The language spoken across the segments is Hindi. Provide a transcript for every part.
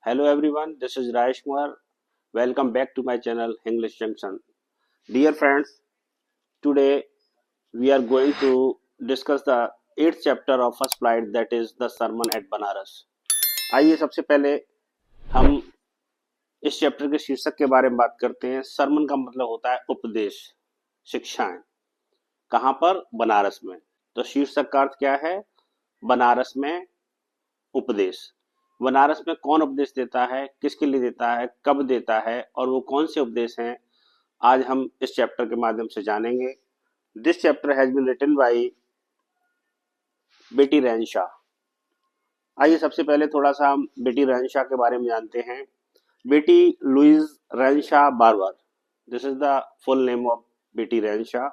Hello everyone, this is Rajesh Kumar. Welcome back to my channel English Junction. Dear friends, today we are going to discuss the 8th chapter of first flight, that is the sermon at Banaras. आइए सबसे पहले हम इस चैप्टर के शीर्षक के बारे में बात करते हैं। सरमन का मतलब होता है उपदेश, शिक्षाएं। कहाँ पर? बनारस में। तो शीर्षक का अर्थ क्या है? बनारस में उपदेश। बनारस में कौन उपदेश देता है, किसके लिए देता है, कब देता है और वो कौन से उपदेश हैं, आज हम इस चैप्टर के माध्यम से जानेंगे। This chapter has been written by Betty Renshaw. आइए सबसे पहले थोड़ा सा हम बेटी रैनशाह के बारे में जानते हैं। Betty Louise Renshaw Barber, this is the full name of Betty Renshaw,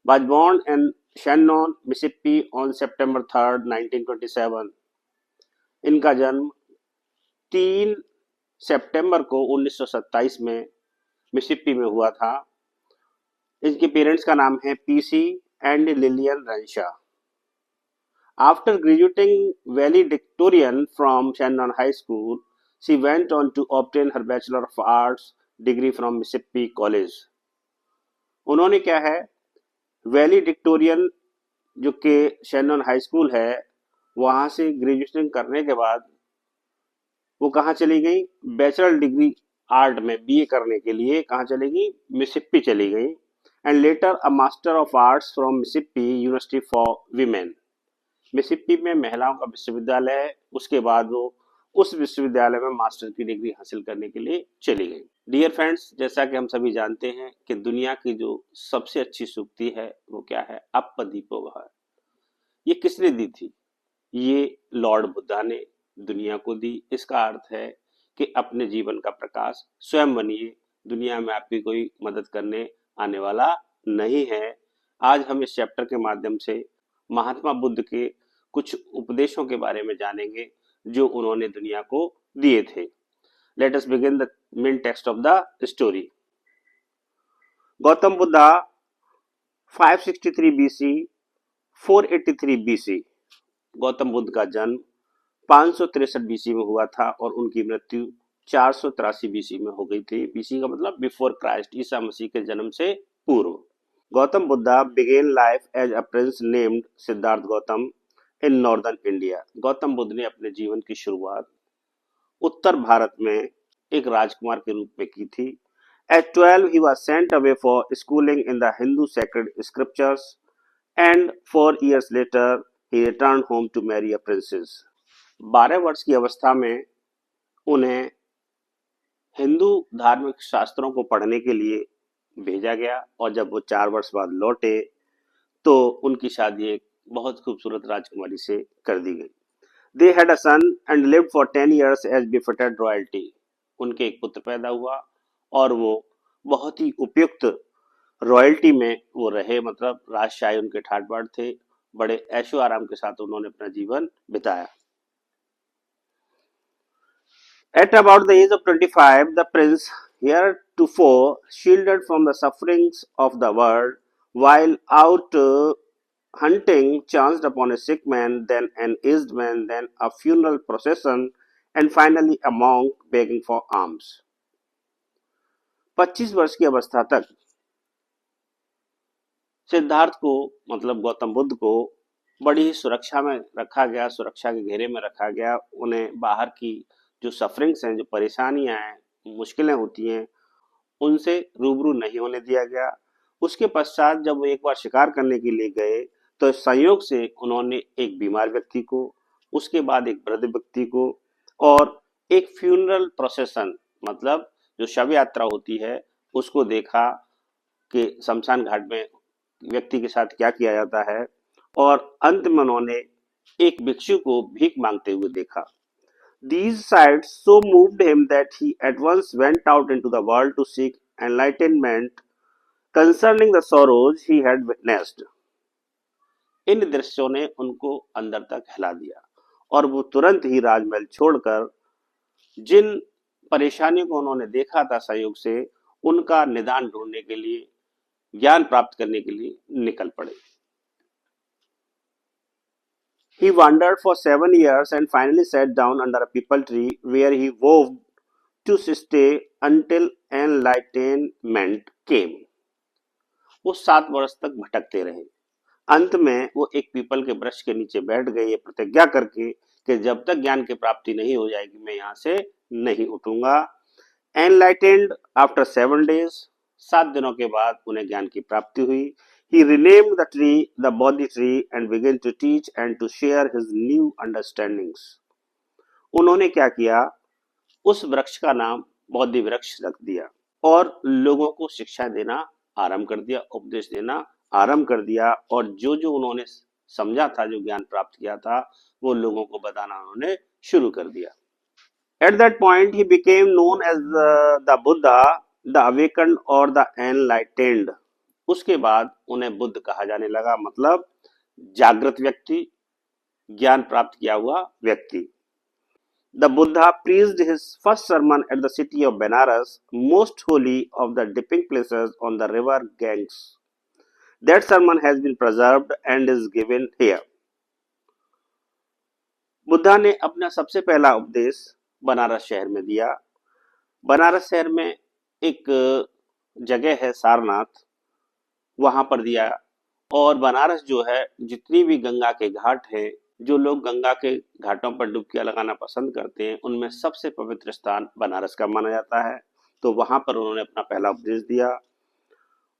was born in Shannon, Mississippi on September 3rd, 1927। इनका जन्म 3 सितंबर को 1927 में मिसिसिपी में हुआ था। इनके पेरेंट्स का नाम है PC and Lillian Renshaw. After graduating valedictorian from Shannon High School, she went on to obtain her Bachelor of Arts degree from Mississippi College। उन्होंने क्या है, वैलिडिक्टोरियन जो कि शैनन हाई स्कूल है, वहां से ग्रेजुएशन करने के बाद वो कहाँ चली गई? बैचलर डिग्री आर्ट में बीए करने के लिए कहाँ चली गई? मिसिसिपी चली गई। And later a master of arts from Mississippi university for women. Mississippi में महिलाओं का विश्वविद्यालय है, उसके बाद वो उस विश्वविद्यालय में मास्टर की डिग्री हासिल करने के लिए चली गई। डियर फ्रेंड्स, जैसा कि हम सभी जानते हैं कि दुनिया की जो सबसे अच्छी सूक्ति है वो क्या है? अप्प दीपो भव। ये किसने दी थी? ये लॉर्ड बुद्धा ने दुनिया को दी। इसका अर्थ है कि अपने जीवन का प्रकाश स्वयं बनिए, दुनिया में आपकी कोई मदद करने आने वाला नहीं है। आज हम इस चैप्टर के माध्यम से महात्मा बुद्ध के कुछ उपदेशों के बारे में जानेंगे जो उन्होंने दुनिया को दिए थे। Let us begin the main text of the story. Gautam Buddha 563 BC 483 BC. Gautam Buddha का जन्म 563 बीसी में हुआ था और उनकी मृत्यु 483 बीसी में हो गई थी। बीसी का मतलब बिफोर क्राइस्ट, ईसा मसीह के जन्म से पूर्व। Gautam Buddha began life as a prince named Siddharth Gautam in northern India। Gautam Buddha ने अपने जीवन की शुरुआत उत्तर भारत में एक राजकुमार के रूप में की थी। At 12 he was sent away for schooling in the Hindu sacred scriptures and 4 years later he returned home to marry a princess। 12 वर्ष की अवस्था में उन्हें हिंदू धार्मिक शास्त्रों को पढ़ने के लिए भेजा गया और जब वो 4 वर्ष बाद लौटे तो उनकी शादी एक बहुत खूबसूरत राजकुमारी से कर दी गई। They had a son and lived for 10 years as befitted royalty. उनके एक पुत्र पैदा हुआ और वो बहुत ही उपयुक्त रॉयल्टी में वो रहे, मतलब राजशाही उनके ठाट बाट थे। बड़े ऐशो आराम के साथ उन्होंने अपना जीवन बिताया। At about the age of 25, the prince, heretofore shielded from the sufferings of the world, while out hunting, chanced upon a sick man, then an aged man, then a funeral procession, and finally a monk begging for alms। 25 वर्ष की अवस्था तक सिद्धार्थ को, मतलब गौतम बुद्ध को, बड़ी ही सुरक्षा में रखा गया, सुरक्षा के घेरे में रखा गया। उन्हें बाहर की जो सफरिंग्स हैं, जो परेशानियां हैं, मुश्किलें होती हैं, उनसे रूबरू नहीं होने दिया गया। उसके पश्चात जब वो एक बार शिकार करने के लिए गए तो संयोग से उन्होंने एक बीमार व्यक्ति को, उसके बाद एक वृद्ध व्यक्ति को और एक फ्यूनरल प्रोसेशन, मतलब जो शव यात्रा होती है, उसको देखा कि शमशान घाट में व्यक्ति के साथ क्या किया जाता है। और अंत में उन्होंने एक भिक्षु को भीख मांगते हुए देखा। These sights so moved him that he at once went out into the world to seek enlightenment concerning the sorrows he had witnessed। इन दृश्यों ने उनको अंदर तक हिला दिया और वो तुरंत ही राजमहल छोड़कर जिन परेशानियों को उन्होंने देखा था संयोग से, उनका निदान ढूंढने के लिए, ज्ञान प्राप्त करने के लिए निकल पड़े। He wandered for 7 years and finally sat down under a peepal tree where he vowed to stay until enlightenment came. वो 7 वर्ष तक भटकते रहे। अंत में वो एक पीपल के वृक्ष के नीचे बैठ गए ये प्रतिज्ञा करके कि जब तक ज्ञान की प्राप्ति नहीं हो जाएगी मैं यहाँ से नहीं उठूंगा। एनलाइटेंड आफ्टर 7 days, 7 दिनों के बाद उन्हें ज्ञान की प्राप्ति हुई। He renamed the tree the Bodhi tree and began to teach and to share his new understandings. उन्होंने क्या किया, उस वृक्ष का नाम बोधि वृक्ष रख दिया और लोगों को शिक्षा देना आरंभ कर दिया, उपदेश देना आरंभ कर दिया और जो जो उन्होंने समझा था, जो ज्ञान प्राप्त किया था, वो लोगों को बताना उन्होंने शुरू कर दिया। At that point, he became known as the Buddha, the awakened or the enlightened. उसके बाद उन्हें बुद्ध कहा जाने लगा, मतलब जागृत व्यक्ति, ज्ञान प्राप्त किया हुआ व्यक्ति। The Buddha preached his first sermon at the city of Benares, most holy of the dipping places on the river Ganges. That sermon has been preserved and is given here. Buddha ने अपना सबसे पहला उपदेश बनारस शहर में दिया। बनारस शहर में एक जगह है सारनाथ, वहां पर दिया। और बनारस जो है, जितनी भी गंगा के घाट हैं, जो लोग गंगा के घाटों पर डुबकियां लगाना पसंद करते हैं, उनमें सबसे पवित्र स्थान बनारस का माना जाता है। तो वहां पर उन्होंने अपना पहला उपदेश दिया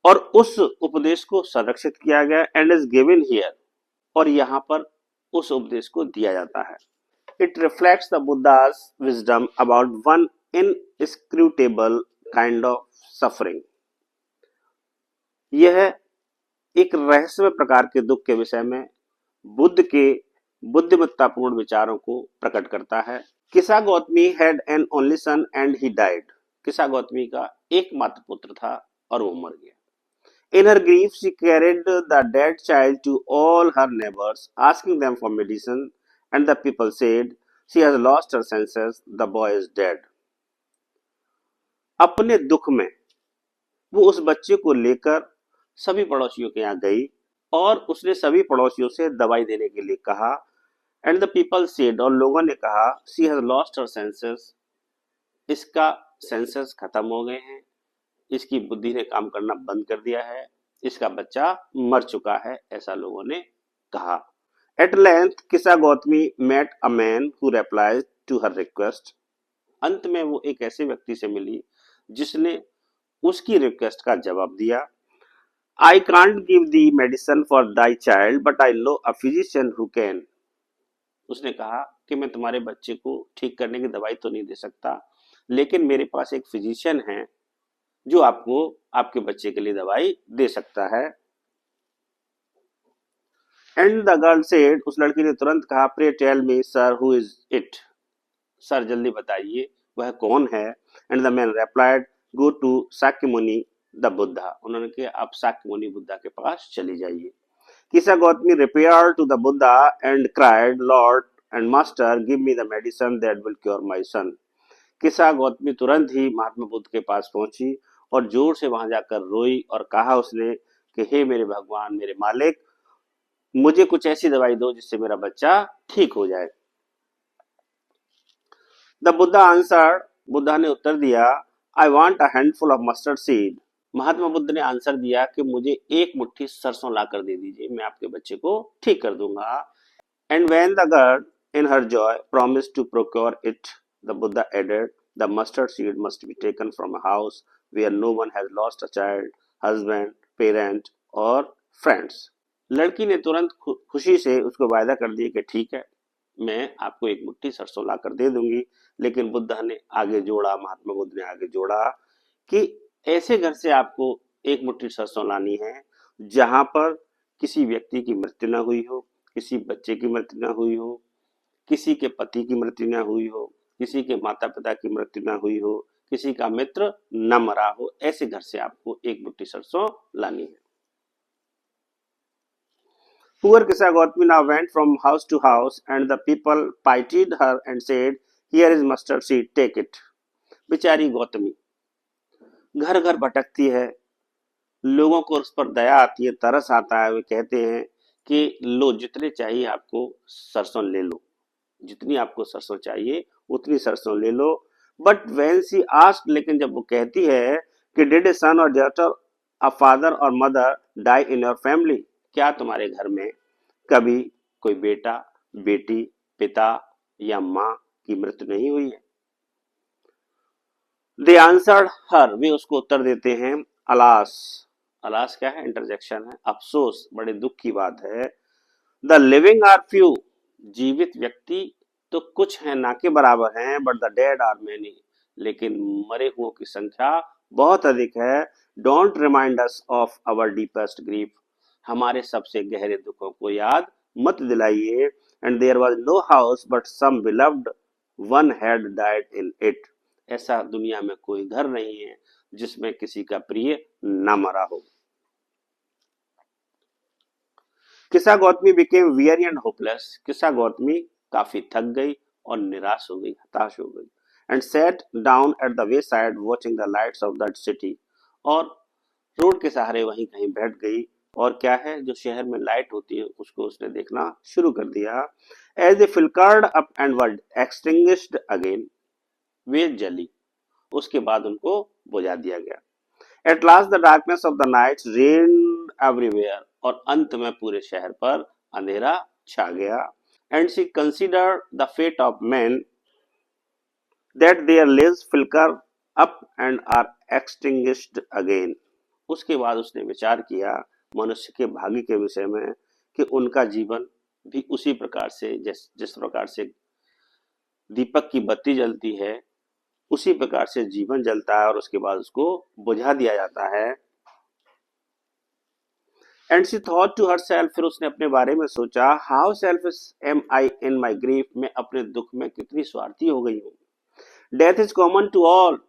और उस उपदेश को संरक्षित किया गया एंड इज गिवन हियर, और यहाँ पर उस उपदेश को दिया जाता है। It reflects the Buddha's wisdom about one inscrutable kind of suffering. यह एक रहस्यमय प्रकार के दुख के विषय में बुद्ध के बुद्धिमत्तापूर्ण विचारों को प्रकट करता है। किसा Gautami had an only son and he died. किसा गौतमी का एकमात्र पुत्र था और वो मर गया। In her grief, she carried the dead child to all her neighbors, asking them for medicine, and the people said, "She has lost her senses. The boy is dead." अपने दुख में वो उस बच्चे को लेकर सभी पड़ोसियों के यहाँ गई और उसने सभी पड़ोसियों से दवाई देने के लिए कहा। एंड द पीपल सेड, और लोगों ने कहा, she has lost her senses, इसका सेंसेस खत्म हो गए हैं, इसकी बुद्धि ने काम करना बंद कर दिया है, इसका बच्चा मर चुका है, ऐसा लोगों ने कहा। At length Kisa Gotami met a man who replied to her request. अंत में वो एक ऐसे व्यक्ति से मिली जिसने उसकी रिक्वेस्ट का जवाब दिया। I can't give the medicine for thy child but I know a physician who can. उसने कहा कि मैं तुम्हारे बच्चे को ठीक करने की दवाई तो नहीं दे सकता, लेकिन मेरे पास एक फिजिशियन है जो आपको आपके बच्चे के लिए दवाई दे सकता है। एंड द गर्ल सेड, उस लड़की ने तुरंत कहा, pray tell me sir who is it. Sir जल्दी बताइए वह कौन है। And the man replied, go to Shakyamuni the Buddha. उन्होंने कहा आप शाक्यमुनि बुद्धा के पास चली जाइए। किसा Gautami repaired to the Buddha and cried, Lord and Master, give me the medicine that will cure my son. किसा गौतमी तुरंत ही महात्मा बुद्ध के पास पहुंची और जोर से वहां जाकर रोई और कहा उसने कि हे मेरे भगवान, मेरे मालिक, मुझे कुछ ऐसी दवाई दो जिससे मेरा बच्चा ठीक हो जाए। द बुद्धा आंसर्ड, बुद्धा ने उत्तर दिया, I want a handful of mustard seed. Mahatma Buddha ने आंसर दिया कि मुझे एक मुट्ठी सरसों ला कर दे दीजिए, मैं आपके बच्चे को ठीक कर दूंगा। And when the girl in her joy promised to procure it, the Buddha added, the mustard seed must be taken from a house where no one has lost a child, husband, parent or friends. लड़की ने तुरंत खुशी से उसको वायदा कर दिया कि ठीक है, मैं आपको एक मुट्ठी सरसों ला कर दे दूंगी। लेकिन बुद्धा ने आगे जोड़ा, महात्मा बुद्ध ने आगे जोड़ा कि ऐसे घर से आपको एक मुट्ठी सरसों लानी है जहां पर किसी व्यक्ति की मृत्यु न हुई हो, किसी बच्चे की मृत्यु न हुई हो, किसी के पति की मृत्यु न हुई हो, किसी के माता पिता की मृत्यु न हुई हो, किसी का मित्र न मरा हो। ऐसे घर से आपको एक मुट्ठी सरसों लानी है। Poor Kisa Gautami now went from house to house, and the people pitied her and said, "Here is mustard seed, take it." बेचारी गौतमी घर घर भटकती है, लोगों को उस पर दया आती है, तरस आता है। वे कहते हैं कि लो जितने चाहिए आपको सरसों ले लो, जितनी आपको सरसों चाहिए उतनी सरसों ले लो। बट वेन सी आस्क्ड, लेकिन जब वो कहती है कि did a son or daughter, a father or mother die in your family, क्या तुम्हारे घर में कभी कोई बेटा, बेटी, पिता या माँ की मृत्यु नहीं हुई है? दे आंसर्ड हर, वे उसको उत्तर देते हैं, अलास, अलास क्या है? इंटरजेक्शन है, अफसोस, बड़े दुख की बात है। द लिविंग आर फ्यू, जीवित व्यक्ति तो कुछ हैं, ना के बराबर हैं, but the dead are many, लेकिन मरे हुओं की संख्या बहुत अधिक है। Don't remind us of our deepest grief, हमारे सबसे गहरे दुखों को याद मत दिलाइए। And there was no house but some beloved one had died in it, ऐसा दुनिया में कोई घर नहीं है जिसमें किसी का प्रिय न मरा हो। किस्सा Gautami became weary and hopeless, किस्सा गौतमी काफी थक गई और निराश हो गई, हताश हो गई। And set down at the way side watching the lights off that city, और रोड के सहारे वहीं कहीं बैठ गई, और क्या है जो शहर में लाइट होती है उसको उसने देखना शुरू कर दिया। As they flickered up and were extinguished again, वे जली, उसके बाद उनको बुझा दिया गया। At last the darkness of the night reigned everywhere, और अंत में पूरे शहर पर अंधेरा छा गया। And she considered the fate of men that their lives flicker up and are extinguished again, उसके बाद उसने विचार किया मनुष्य के भाग्य के विषय में कि उनका जीवन भी उसी प्रकार से, जिस प्रकार से दीपक की बत्ती जलती है उसी प्रकार से जीवन जलता है और उसके बाद उसको बुझा दिया जाता है। And she thought to herself, फिर उसने अपने बारे में सोचा, how selfish am I in my grief, मैं अपने दुख में कितनी स्वार्थी हो गई हूँ। Death is common to all,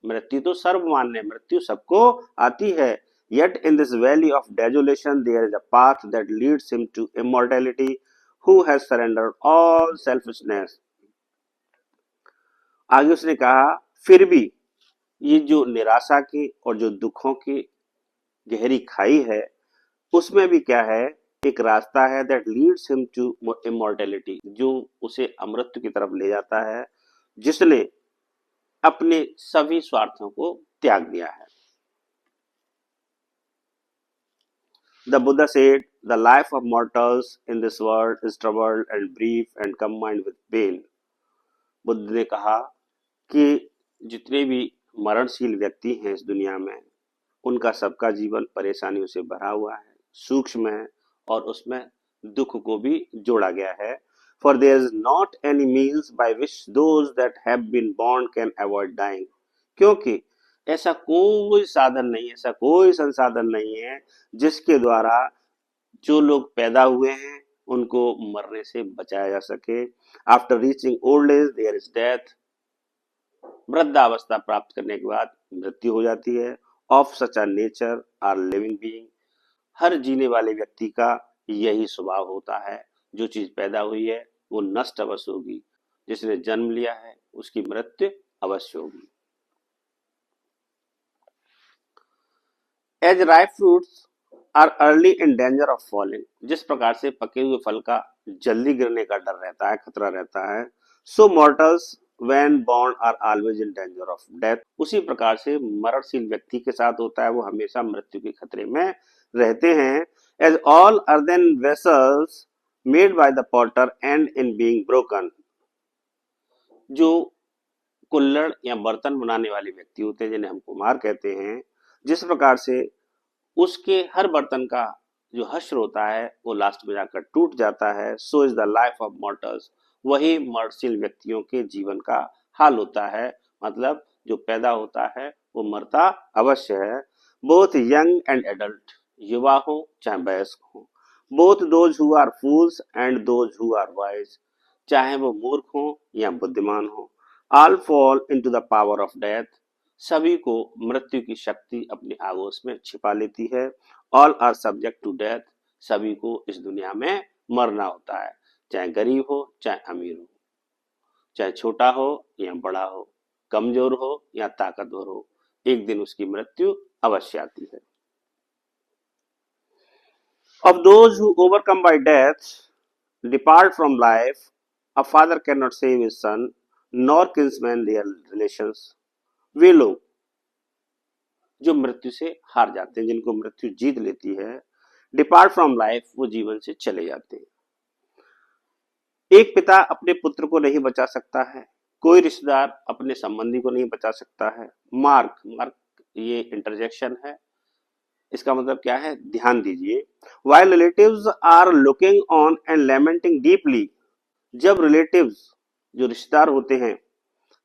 मृत्यु तो सर्वमान्य, मृत्यु सबको आती है। Yet in this valley of desolation there is a path that leads him to immortality, who has surrendered all selfishness. आगे उसने कहा, फिर भी ये जो निराशा की और जो दुखों की गहरी खाई है उसमें भी क्या है, एक रास्ता है, that leads him to immortality, जो उसे अमृत की तरफ ले जाता है, जिसने अपने सभी स्वार्थों को त्याग दिया है। The Buddha said, the life of mortals in this world is troubled and brief and combined with pain, Buddha ने कहा कि जितने भी मरणशील व्यक्ति हैं इस दुनिया में उनका सबका जीवन परेशानियों से भरा हुआ है, सूक्ष्म है, और उसमें दुख को भी जोड़ा गया है। For there is not any means by which those that have been born can avoid dying, क्योंकि ऐसा कोई साधन नहीं, ऐसा कोई संसाधन नहीं है जिसके द्वारा जो लोग पैदा हुए हैं उनको मरने से बचाया जा सके। After reaching old age there is death, वृद्धावस्था प्राप्त करने के बाद मृत्यु हो जाती है। Of such a nature are living beings, हर जीने वाले व्यक्ति का यही स्वभाव होता है, जो चीज पैदा हुई है वो नष्ट अवश्य होगी, जिसने जन्म लिया है उसकी मृत्यु अवश्य होगी। As ripe fruits are early in danger of falling, जिस प्रकार से पके हुए फल का जल्दी गिरने का डर रहता है, खतरा रहता है, so mortals when born are always in danger of death, उसी प्रकार से मरणशील व्यक्ति के साथ होता है, वो हमेशा मृत्यु के खतरे में रहते हैं। As all earthen vessels made by the potter end in being broken, जो कुल्हड़ या बर्तन बनाने वाले व्यक्ति होते हैं जिन्हें हम कुम्हार कहते हैं, जिस प्रकार से उसके हर बर्तन का जो हश्र होता है वो लास्ट में जाकर टूट जाता है, so is the life of mortals, वही मर्डशील व्यक्तियों के जीवन का हाल होता है। मतलब जो पैदा होता है वो मरता अवश्य है। बोथ यंग एंड एडल्ट, युवा हो चाहे वयस्क हो, both those who are fools and those who are wise, चाहे वो मूर्ख हो या बुद्धिमान हो, all fall into the power of death, सभी को मृत्यु की शक्ति अपनी आगोश में छिपा लेती है। All are subject to death, सभी को इस दुनिया में मरना होता है, चाहे गरीब हो चाहे अमीर हो, चाहे छोटा हो या बड़ा हो, कमजोर हो या ताकतवर हो, एक दिन उसकी मृत्यु अवश्य आती है। Of those who overcome by death depart from life, a father cannot save his son, nor kinsmen their relations. वे लोग जो मृत्यु से हार जाते हैं, जिनको मृत्यु जीत लेती है, डिपार्ट फ्रॉम लाइफ, वो जीवन से चले जाते हैं। एक पिता अपने पुत्र को नहीं बचा सकता है, कोई रिश्तेदार अपने संबंधी को नहीं बचा सकता है। मार्क मार्क ये इंटरजेक्शन है, इसका मतलब क्या है, ध्यान दीजिए। While relatives are looking on and lamenting deeply, जब रिलेटिव्स जो रिश्तेदार होते हैं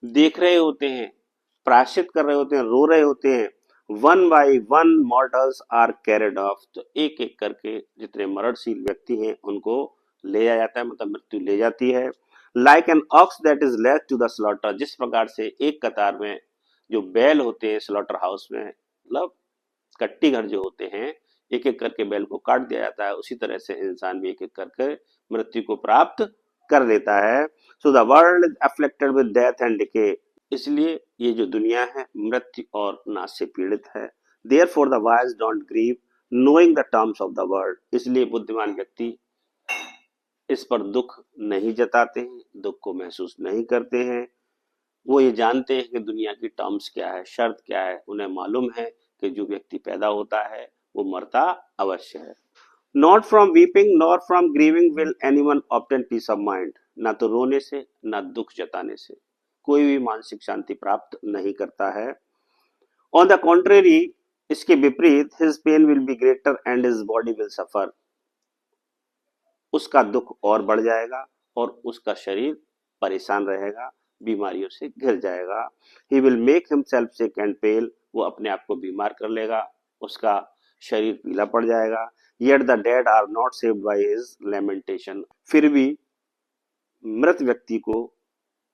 देख रहे होते हैं, प्रायश्चित कर रहे होते हैं, रो रहे होते हैं, one by one mortals are carried off, तो एक एक करके जितने मरणशील व्यक्ति हैं उनको ले जाया जाता है, मतलब मृत्यु ले जाती है। Like an ox that is led to the slaughter, जिस प्रकार से एक कतार में जो बैल होते हैं स्लॉटर हाउस में, मतलब कट्टी घर जो होते हैं, एक एक करके बैल को काट दिया जाता है, उसी तरह से इंसान भी एक एक करके मृत्यु को प्राप्त कर लेता है। So the world is afflicted with death and decay, इसलिए ये जो दुनिया है मृत्यु और नाश से पीड़ित है। Therefore the wise don't grieve knowing the terms of the world, इसलिए बुद्धिमान व्यक्ति इस पर दुख नहीं जताते हैं, दुख को महसूस नहीं करते हैं। वो ये जानते हैं कि दुनिया की टर्म्स क्या है, शर्त क्या है, उन्हें मालूम है कि जो व्यक्ति पैदा होता है वो मरता अवश्य है। Not from weeping nor from grieving will anyone obtain peace of mind, ना तो रोने से ना दुख जताने से कोई भी मानसिक शांति प्राप्त नहीं करता है। ऑन द कॉन्ट्रेरी, इसके विपरीत, his pain will be greater and his body will suffer, उसका दुख और बढ़ जाएगा और उसका शरीर परेशान रहेगा, बीमारियों से घिर जाएगा। He will make himself sick and pale, वो अपने आप को बीमार कर लेगा, उसका शरीर पीला पड़ जाएगा। Yet the dead are not saved by his lamentation, फिर भी मृत व्यक्ति को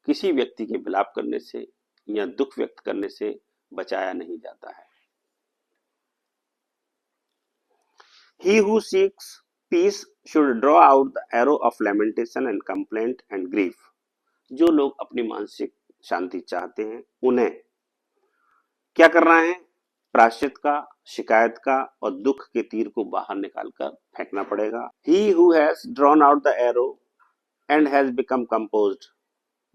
किसी व्यक्ति के विलाप करने से या दुख व्यक्त करने से बचाया नहीं जाता है। He who seeks peace should draw out the arrow of lamentation and complaint and grief. जो लोग अपनी मानसिक शांति चाहते हैं उन्हें क्या करना है, प्रायश्चित का, शिकायत का और दुख के तीर को बाहर निकालकर फेंकना पड़ेगा। He who has drawn out the arrow and has become composed,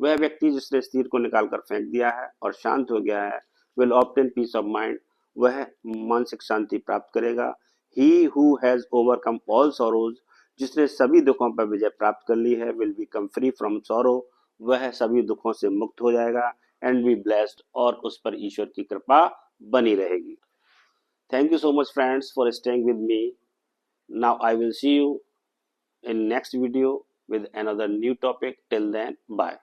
वह व्यक्ति जिसने इस तीर को निकालकर फेंक दिया है और शांत हो गया है, will obtain peace of mind, वह मानसिक शांति प्राप्त करेगा। He who has overcome all sorrows, जिसने सभी दुखों पर विजय प्राप्त कर ली है, will become free from sorrow, वह सभी दुखों से मुक्त हो जाएगा। and be blessed, और उस पर ईश्वर की कृपा बनी रहेगी। Thank you so much friends for staying with me. Now I will see you in next video with another new topic. Till then, bye.